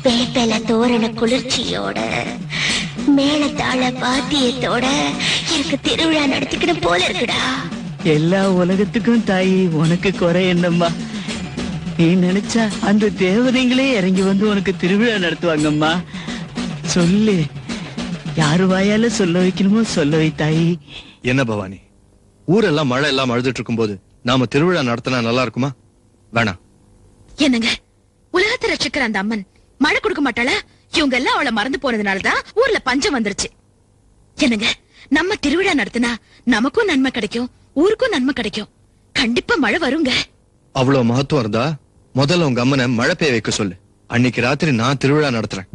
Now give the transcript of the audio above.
வேப்பல தோரண குளிர்ச்சியோட மேளதாள வாத்தியத்தோட எனக்கு திருவிழா நடத்திக்கிட்டு போல இருக்குடா. எல்லா உலகத்துக்கும் தாயி உனக்கு குறை என்னம்மா? நீ நினைச்சா அந்த தேவதைங்களே இறங்கி வந்து உனக்கு திருவிழா நடத்துவாங்கம்மா. சொல்லு, யாரு வாயால சொல்ல வைக்கணுமோ சொல்ல வை தாயி. என்ன பவானி, ஊரெல்லாம் மழை எல்லாம் அழுதுட்டு இருக்கும் போது நாம திருவிழா நடத்தினா நல்லா இருக்குமா? வேணாம். என்னங்க, உலகத்தை ரட்சிக்கிற அந்த அம்மன் மழை கொடுக்க மாட்டாள? இவங்க எல்லாம் அவளை மறந்து போனதுனாலதான் ஊர்ல பஞ்சம் வந்துருச்சு. என்னங்க, நம்ம திருவிழா நடத்தினா நமக்கும் நன்மை கிடைக்கும், ஊருக்கும் நன்மை கிடைக்கும். கண்டிப்பா மழை வருங்க. அவ்வளவு மகத்துவம் இருந்தா முதல்ல உங்க அம்மனை மழை பெய்ய வைக்க சொல்லு. அன்னைக்கு ராத்திரி நான் திருவிழா நடத்துறேன்.